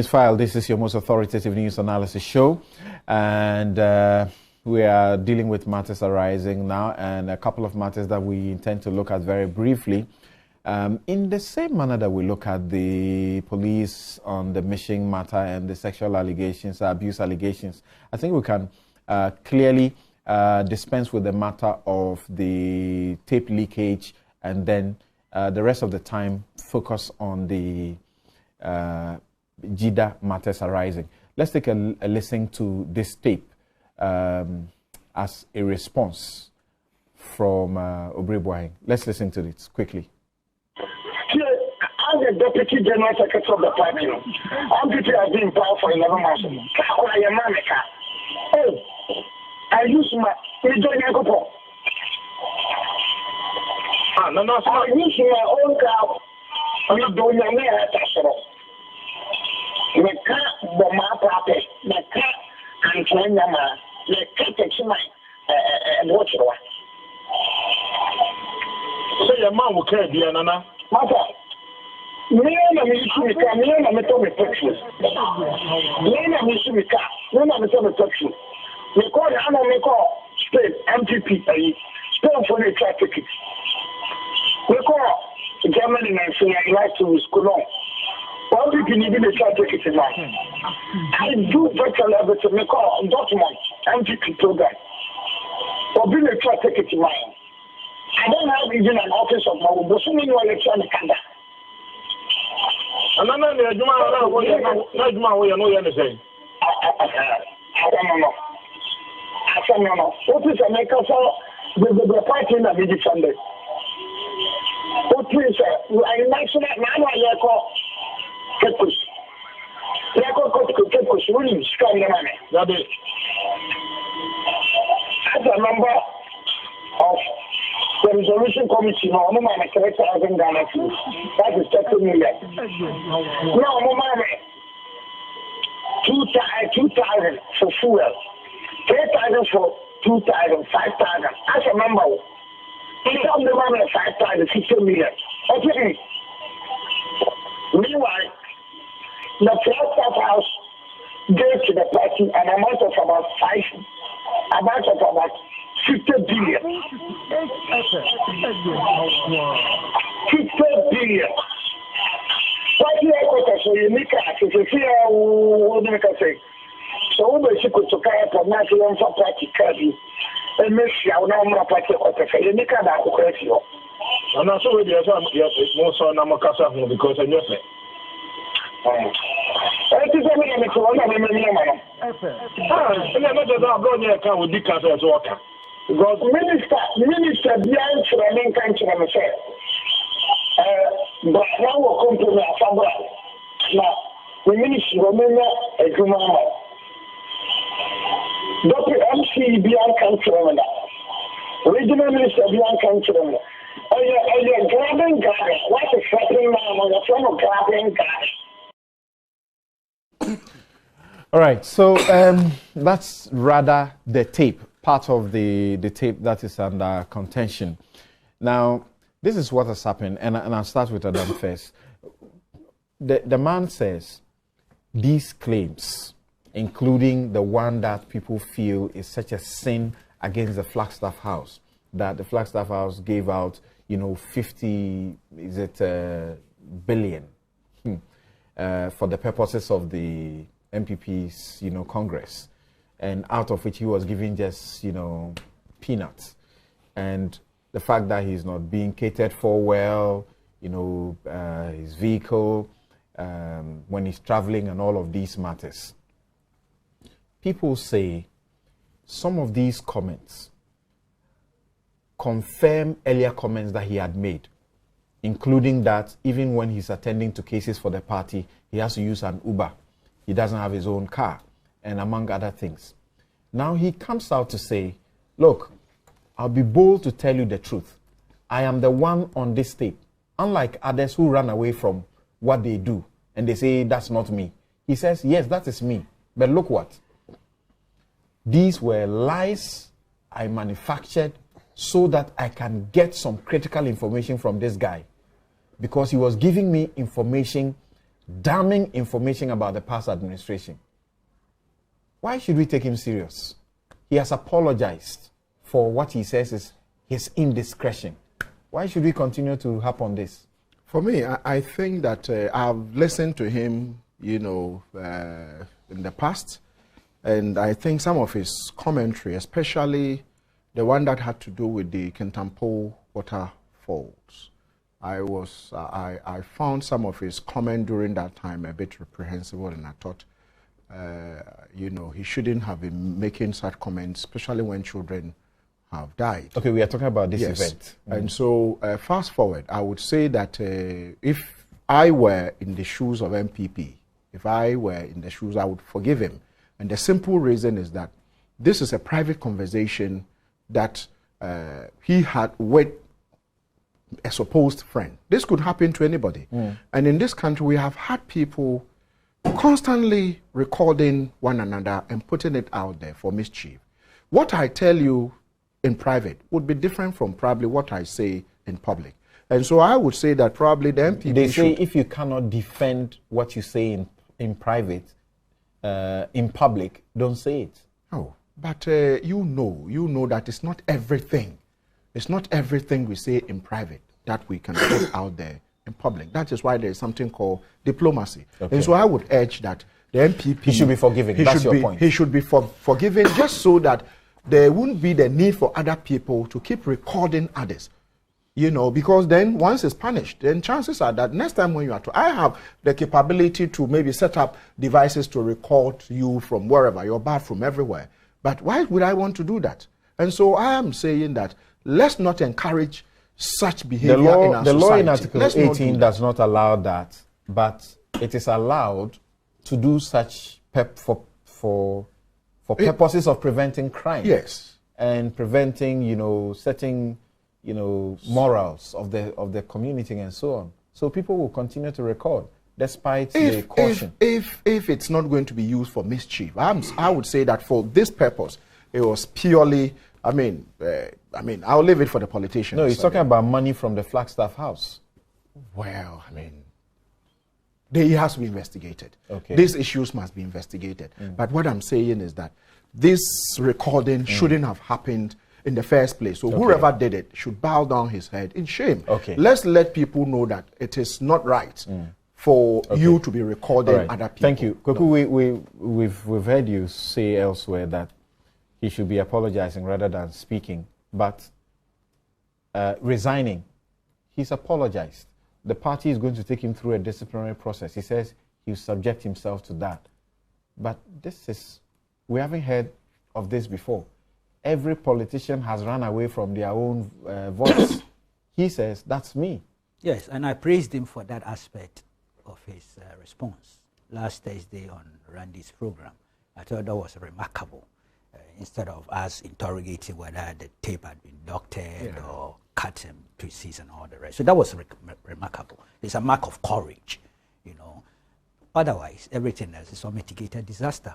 Newsfile. This is your most authoritative news analysis show, and we are dealing with matters arising now, and a couple of matters that we intend to look at very briefly. In the same manner that we look at the police on the Mission matter and the sexual allegations, abuse allegations, I think we can clearly dispense with the matter of the tape leakage, and then the rest of the time focus on the JIDA matters arising. Let's take a listen to this tape as a response from Obiri Boahen. Let's listen to this quickly. As the Deputy General Secretary of the party, NPP has been in power for 11 months. Oh, I use my Uncle. I use my own car. I don't know where I touch it. The car, the map, the car, and China, the cat, and watch it. So your mom will care, dear Nana. Mother, me and me to me, me and me to me pictures. Me and me to me car, me and me to me pictures. We call the animal, we call state NPP, stone for the traffic. We call Germany and say I like to school on. All people need the traffic in line. I do virtual level to make call document NPP program. Or bring the traffic in line. I don't have even an office of my own, but so many electronic canada. And I'm not going to know anything. I don't know. What is America for the party that we defended? What is I national call Kekus? Kekus, really strong money. That is. As a member of the resolution committee, no, I'm a character as in Ghana. That is 30 million. No, I'm 2,000 for fuel. 3,000 for 2,000, 5,000. As a member, it's on the money 5,000, 50 million. Okay. Meanwhile, the Flagstaff House gave to the party an amount of about 50 billion. 50 billion. Why do I so you make a say? So we basically took care of national party cardi and make sure now more party or you make a question. And also with the other more so Namakasa because I know it. I think I'm going to one of them. And I'm not going to account with the cancer as worker. Because Minister beyond Chiramin country, I'm saying. But now we're coming to Sabra. Now, the Minister Romania is Gumama. Dr. MC beyond country, Regional Minister beyond country. Oh, you're grabbing guys. What is happening now? You're from grabbing guys. All right, so that's rather the tape, part of the tape that is under contention. Now, this is what has happened, and I'll start with Adam first. The man says these claims, including the one that people feel is such a sin against the Flagstaff House, that the Flagstaff House gave out, 50, billion for the purposes of the NPP's, Congress, and out of which he was giving just, peanuts. And the fact that he's not being catered for well, his vehicle, when he's traveling and all of these matters. People say some of these comments confirm earlier comments that he had made, including that even when he's attending to cases for the party, he has to use an Uber. He doesn't have his own car, and among other things. Now he comes out to say, look, I'll be bold to tell you the truth. I am the one on this tape, unlike others who run away from what they do, and they say, that's not me. He says, yes, that is me, but look what? These were lies I manufactured so that I can get some critical information from this guy, because he was giving me information damning information about the past administration. Why should we take him serious? He has apologized for what he says is his indiscretion. Why should we continue to harp on this? For me, I think that I've listened to him, you know, in the past, and I think some of his commentary, especially the one that had to do with the Kintampo waterfalls, I found some of his comment during that time a bit reprehensible, and I thought, you know, he shouldn't have been making such comments, especially when children have died. Okay, we are talking about this event. And so, fast forward, I would say that if I were in the shoes of NPP, if I were in the shoes, I would forgive him. And the simple reason is that this is a private conversation that he had with a supposed friend. This could happen to anybody. And in this country, we have had people constantly recording one another and putting it out there for mischief. What I tell you in private would be different from probably what I say in public. And so I would say that probably the NPP They say if you cannot defend what you say in private, in public, don't say it. No, but you know that it's not everything. It's not everything we say in private that we can put out there in public. That is why there is something called diplomacy. Okay. And so I would urge that the NPP... He should be forgiving. That's your point. He should be forgiven just so that there wouldn't be the need for other people to keep recording others. You know, because then once it's punished, then chances are that next time when you are to... I have the capability to maybe set up devices to record you from wherever, your bathroom, everywhere. But why would I want to do that? And so I am saying that let's not encourage such behavior in our society. The law in Article 18 does not allow that, but it is allowed to do such for purposes of preventing crime. Yes. And preventing, you know, setting, you know, morals of the community and so on. So people will continue to record despite the caution. If it's not going to be used for mischief, I would say that for this purpose, it was purely, I mean, I'll leave it for the politicians. No, he's talking about money from the Flagstaff house. Well, I mean, it has to be investigated. Okay. These issues must be investigated. But what I'm saying is that this recording shouldn't have happened in the first place. So whoever did it should bow down his head in shame. Okay. Let's let people know that it is not right for you to be recording other people. Thank you. Kweku, we've heard you say elsewhere that he should be apologizing rather than speaking, but resigning. He's apologized. The party is going to take him through a disciplinary process. He says he'll subject himself to that. But we haven't heard of this before. Every politician has run away from their own voice. He says, that's me. Yes, and I praised him for that aspect of his response last Thursday on Randy's program. I thought that was remarkable. Instead of us interrogating whether the tape had been doctored or cut in pieces and all the rest. So that was remarkable. It's a mark of courage, you know. Otherwise, everything else is a mitigated disaster.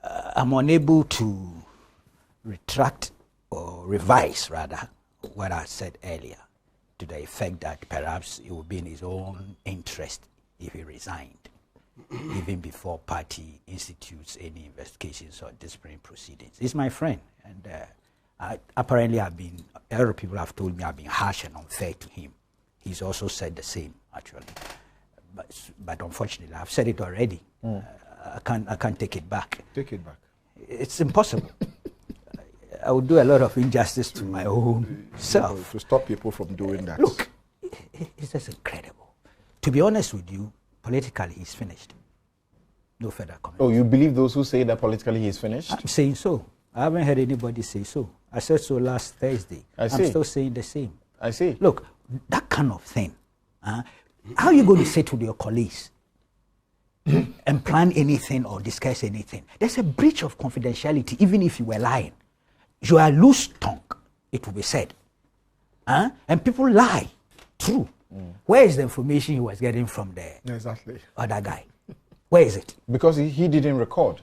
I'm unable to retract or revise, rather, what I said earlier, to the effect that perhaps it would be in his own interest if he resigned, even before party institutes any investigations or disciplinary proceedings. He's my friend, and apparently other people have told me I've been harsh and unfair to him. He's also said the same, actually. But unfortunately, I've said it already. I can't take it back. Take it back. It's impossible. I would do a lot of injustice to my own self. To stop people from doing that. Look, it's just incredible. To be honest with you, politically, he's finished. No further comment. Oh, you believe those who say that politically he's finished? I'm saying so. I haven't heard anybody say so. I said so last Thursday. I'm still saying the same. I see. Look, that kind of thing. How are you going to say to your colleagues and plan anything or discuss anything? There's a breach of confidentiality, even if you were lying. You are loose tongue, it will be said. And people lie. True. Where is the information he was getting from the other guy? Where is it? Because he didn't record.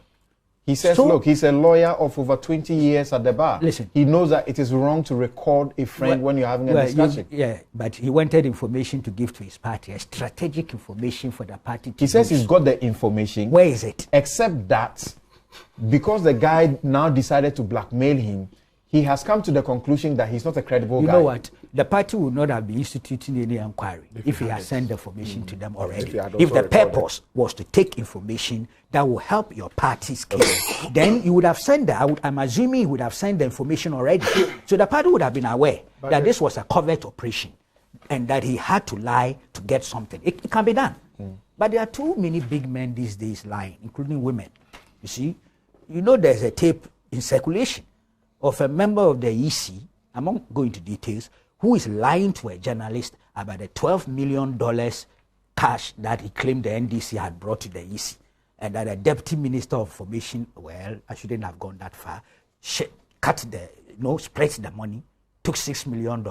He says, So, look, he's a lawyer of over 20 years at the bar. Listen. He knows that it is wrong to record a friend when you're having a discussion. But he wanted information to give to his party, a strategic information for the party to He says use. he's got the information. Where is it? Except that because the guy now decided to blackmail him, he has come to the conclusion that he's not a credible guy. You know what? The party would not have been instituting any inquiry if he had sent the information to them already. If the purpose was to take information that will help your party's case, then you would have sent that. I'm assuming he would have sent the information already. So the party would have been aware that this was a covert operation and that he had to lie to get something. It can be done. But there are too many big men these days lying, including women. You see, there's a tape in circulation of a member of the EC, I'm not going into details, who is lying to a journalist about the $12 million cash that he claimed the NDC had brought to the EC, and that a deputy minister of information, well, I shouldn't have gone that far, split the money, took $6 million,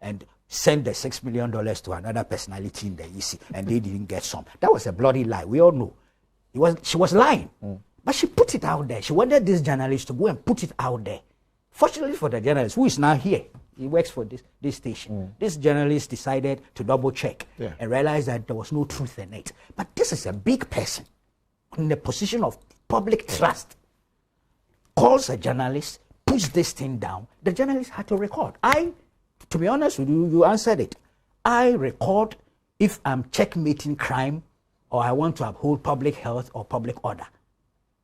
and sent the $6 million to another personality in the EC, and they didn't get some. That was a bloody lie. We all know. She was lying. But she put it out there. She wanted this journalist to go and put it out there. Fortunately for the journalist, who is now here, he works for this station. This journalist decided to double check and realize that there was no truth in it. But this is a big person in the position of public trust. Calls a journalist, puts this thing down. The journalist had to record. To be honest with you, you answered it. I record if I'm checkmating crime or I want to uphold public health or public order.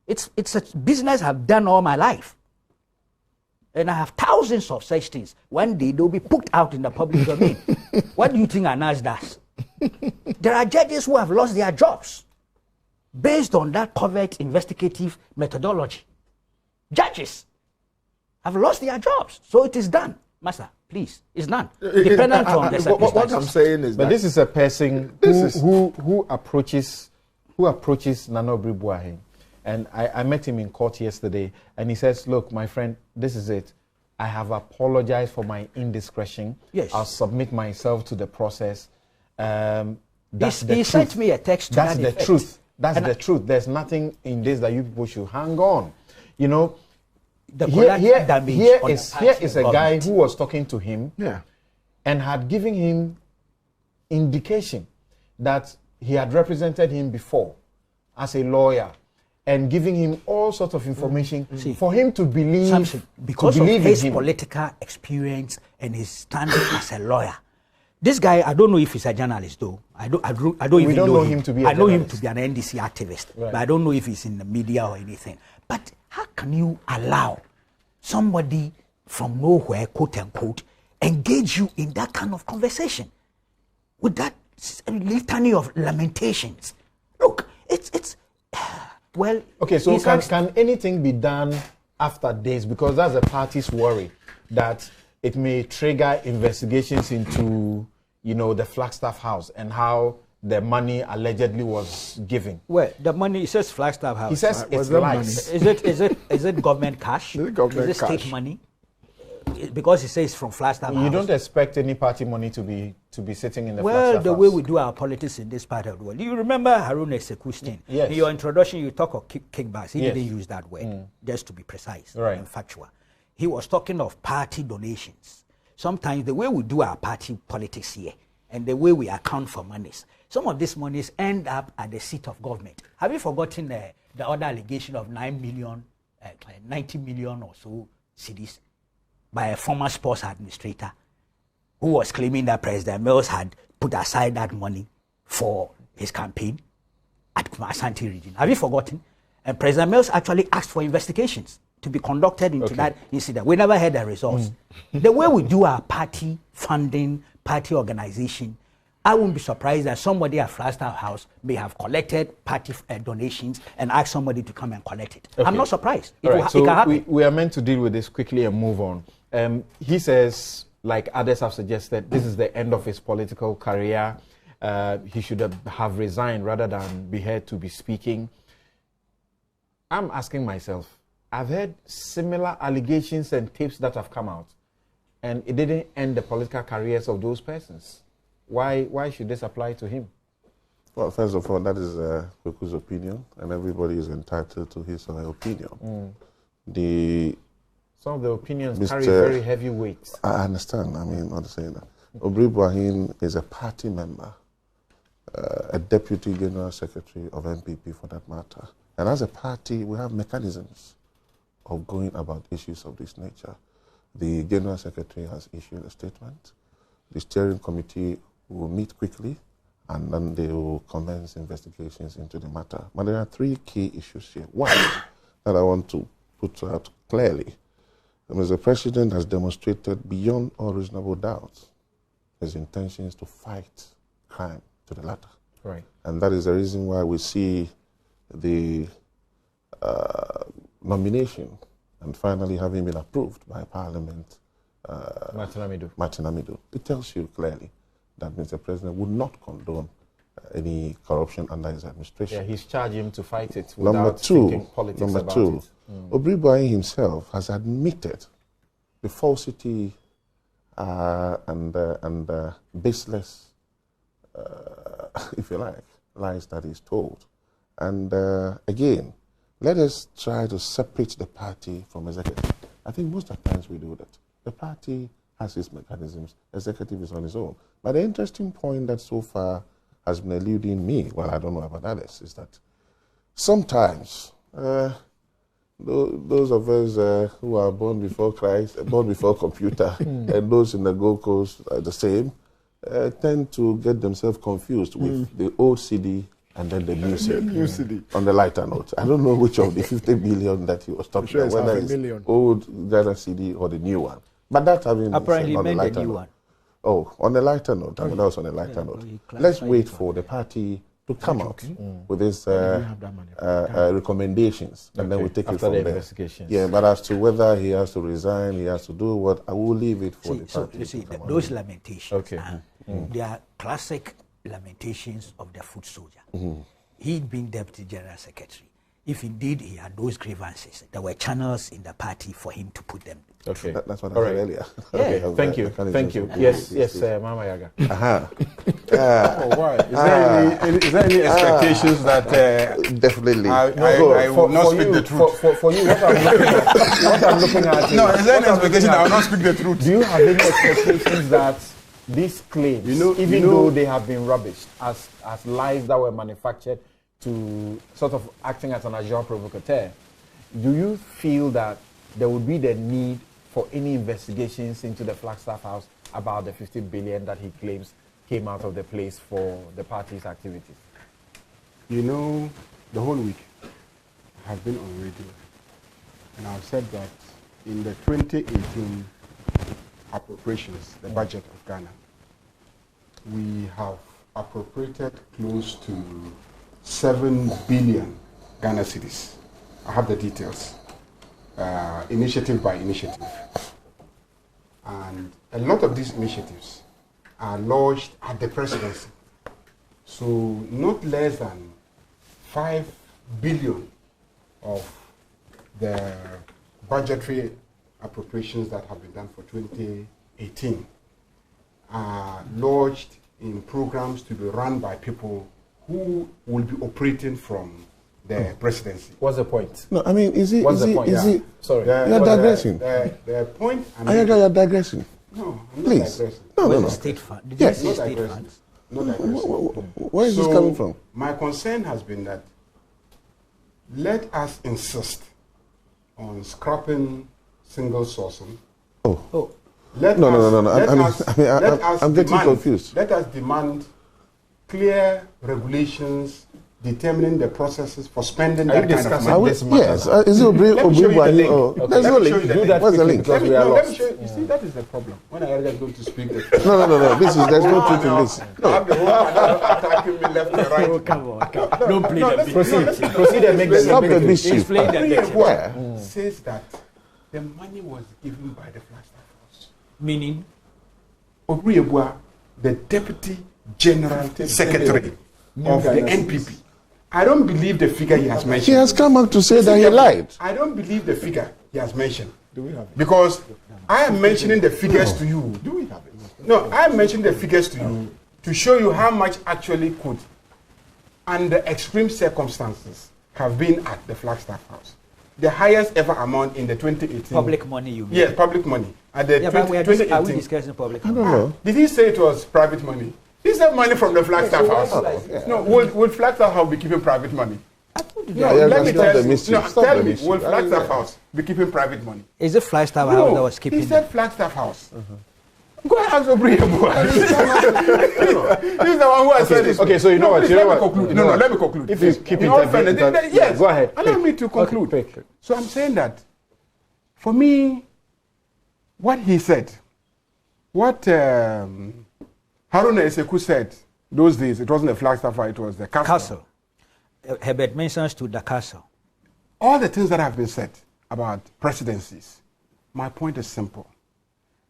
It's a business I've done all my life. And I have thousands of such things. One day they'll be put out in the public domain. What do you think ANAS does? There are judges who have lost their jobs based on that covert investigative methodology. Judges have lost their jobs. So it is done. Master, please, it's done. Dependent on the circumstances. What I'm saying is but this is a person who approaches Nana Obiri Boahen. And I met him in court yesterday, and he says, look, my friend, this is it. I have apologized for my indiscretion. Yes. I'll submit myself to the process. He sent me a text to That's that the effect. truth. That's the truth. There's nothing in this that you people should hang on. The here is a guy who was talking to him and had given him indication that he had represented him before as a lawyer, and giving him all sorts of information for him to believe. Samson, because of his political experience and his standing as a lawyer. This guy, I don't know if he's a journalist though. I don't even know him to be a journalist. I know him to be an NDC activist, but I don't know if he's in the media or anything. But how can you allow somebody from nowhere, quote unquote, engage you in that kind of conversation with that litany of lamentations? Look, it's well. Okay, so can anything be done after this? Because that's the party's worry that it may trigger investigations into, the Flagstaff house and how the money allegedly was given. Well, the money, it says Flagstaff house. He says it's lies. Is it government cash? Is it government is it cash? state money? Because it says from Flagstaff house. You don't expect any party money to be sitting in the Flagstaff Well, the house. way we do our politics in this part of the world. You remember Haruna Sekustin? Yes. In your introduction, you talk of kickbacks. He didn't use that word, just to be precise and factual. He was talking of party donations. Sometimes the way we do our party politics here and the way we account for monies, some of these monies end up at the seat of government. Have you forgotten the other allegation of 90 million or so cedis by a former sports administrator who was claiming that President Mills had put aside that money for his campaign at Ashanti region? Have you forgotten? And President Mills actually asked for investigations to be conducted into that incident. We never had the results. The way we do our party funding, party organization, I wouldn't be surprised that somebody at Flagstaff House may have collected party donations and asked somebody to come and collect it. I'm not surprised. It can happen. We are meant to deal with this quickly and move on. He says, like others have suggested, this is the end of his political career. He should have resigned rather than be here to be speaking. I'm asking myself, I've heard similar allegations and tapes that have come out, and it didn't end the political careers of those persons. Why should this apply to him? Well, first of all, that is Kweku's opinion, and everybody is entitled to his or her opinion. Some of the opinions carry very heavy weight. I understand. I mean, I'm not saying that. Obiri Boahen is a party member, a deputy general secretary of NPP for that matter. And as a party, we have mechanisms of going about issues of this nature. The general secretary has issued a statement. The steering committee will meet quickly, and then they will commence investigations into the matter. But there are three key issues here. One, that I want to put out clearly. Mr. President has demonstrated beyond all reasonable doubts his intentions to fight crime to the latter. Right. And that is the reason why we see the nomination and finally having been approved by Parliament, Martin Amido. It tells you clearly that Mr. President would not condone any corruption under his administration. Yeah, he's charged him to fight it without thinking politics about it. Obiri Boahen himself has admitted the falsity and baseless, if you like, lies that he's told. And again, let us try to separate the party from executive. I think most of the times we do that. The party has its mechanisms, executive is on his own. But the interesting point that so far has been eluding me, well, I don't know about others, is that sometimes those of us who are born before Christ, born before computer, and those in the Gold Coast are the same, tend to get themselves confused with the old CD and then the new CD. On the lighter note, I don't know which of the 50 billion that he was talking about, whether it's old Ghana CD or the new one. But that having apparently on the lighter new note. one. Oh, on the lighter note, I mean, that was on a lighter note. Let's wait for the party to come out with its recommendations, and then we take it from there. Investigations. Yeah, but as to whether he has to resign, he has to do what, I will leave it for the party. So you see, those lamentations, they are classic lamentations of the foot soldier. He being deputy general secretary, if indeed he had those grievances, there were channels in the party for him to put them. Okay, that's what I said earlier. Okay, thank you. Yes, Mama Yaga. Why? Is there any expectations that definitely I will not speak the truth? For you, what I'm looking at. No, is there any expectation I will not speak the truth? Do you have any expectations that these claims, even though they have been rubbished as lies that were manufactured to sort of acting as an agent provocateur, do you feel that there would be the need for any investigations into the Flagstaff house about the 50 billion that he claims came out of the place for the party's activities? You know, the whole week I have been on radio, and I've said that in the 2018 appropriations, the budget of Ghana, we have appropriated close to 7 billion Ghana cedis. I have the details, initiative by initiative. And a lot of these initiatives are launched at the presidency. So not less than 5 billion of the budgetary appropriations that have been done for 2018 are lodged in programs to be run by people who will be operating from the presidency. What's the point? No, I mean, Sorry. You're digressing. The point... You're digressing. No, I'm not Please. digressing. No. State fund. Yes. Not digressing. Not digressing. Where is this coming from? My concern has been that let us insist on scrapping single sourcing. No. Let us I'm getting confused. Let us demand clear regulations determining the processes for spending that kind of money. Yes. Is it Obiri Boahen? There's no link. What's the link? Because we are lost. You see, that is the problem. When I are going to speak the truth. No. There's no truth in this. I have the whole panel attacking me left and right. Come on. Don't play the Proceed and make the Stop the mischief. Where says that the money was given by the Flagstaff House. Meaning? Obiri Boahen, the Deputy General Secretary of the NPP. I don't believe the figure he has mentioned. He has come out to say that he lied. I don't believe the figure he has mentioned. Because I am mentioning the figures to you. Do we have it? No, I am mentioning the figures to you to show you how much actually could under extreme circumstances, have been at the Flagstaff House. The highest ever amount in the 2018. Public money, you mean? Yes, public money. At the yeah, 2018. are we discussing public money? I don't know. Did he say it was private money? He said money from the Flagstaff House. No, will Flagstaff House be keeping private money? Yeah, Let me tell you. Tell me, will mischief. Flagstaff House be keeping private money? Is it Flagstaff House that was keeping he said Flagstaff House. Go ahead, ask Obiri. He's the one who has said this. Okay, so you know what? Let me conclude. No, let me conclude. If you keep it, yes, go ahead. Allow me to conclude. So I'm saying that, for me, what he said, what Haruna Eseku said those days, it wasn't the Flagstaff, it was the castle. Herbert mentions to the castle. All the things that have been said about presidencies, my point is simple.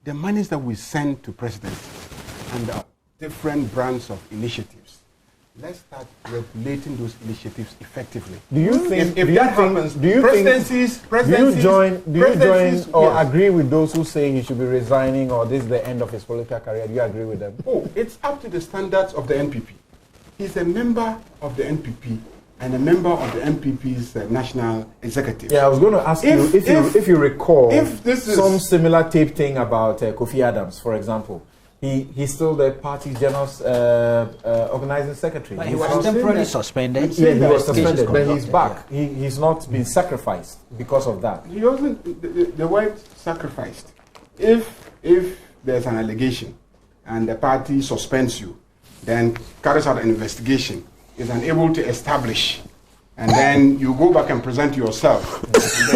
The monies that we send to presidencies and the different brands of initiatives, let's start regulating those initiatives effectively. Do you think? If that happens, do you presidencies, join or agree with those who say he should be resigning or this is the end of his political career? Do you agree with them? Oh, it's up to the standards of the NPP. He's a member of the NPP and a member of the NPP's national executive. Yeah, I was going to ask you if you recall some similar tape thing about Kofi Adams, for example. He's still the party's general organizing secretary. But he was temporarily suspended. Yeah, he was suspended, but he's back. He's not been sacrificed because of that. He wasn't the word sacrificed. If there's an allegation and the party suspends you, then carries out an investigation, is unable to establish, and then you go back and present yourself, and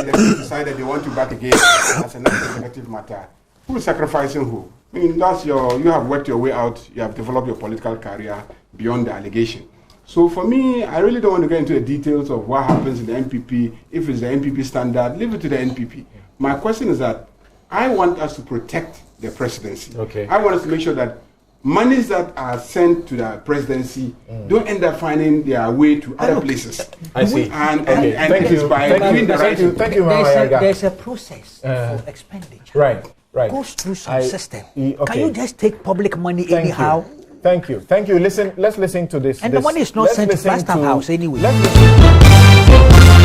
then they decide that they want you back again as a non-executive matter. Who is sacrificing who? I mean, you have worked your way out, you have developed your political career beyond the allegation. So for me, I really don't want to get into the details of what happens in the NPP. If it's the NPP standard, leave it to the NPP. My question is that I want us to protect the presidency. Okay. I want us to make sure that monies that are sent to the presidency don't end up finding their way to other places. I see. Thank you. Thank you, there's a process for expenditure. Right. Goes through some system. Okay. Can you just take public money anyhow? Thank you. Let's listen to this. And the money is not sent to Flagstaff House anyway. Let's listen.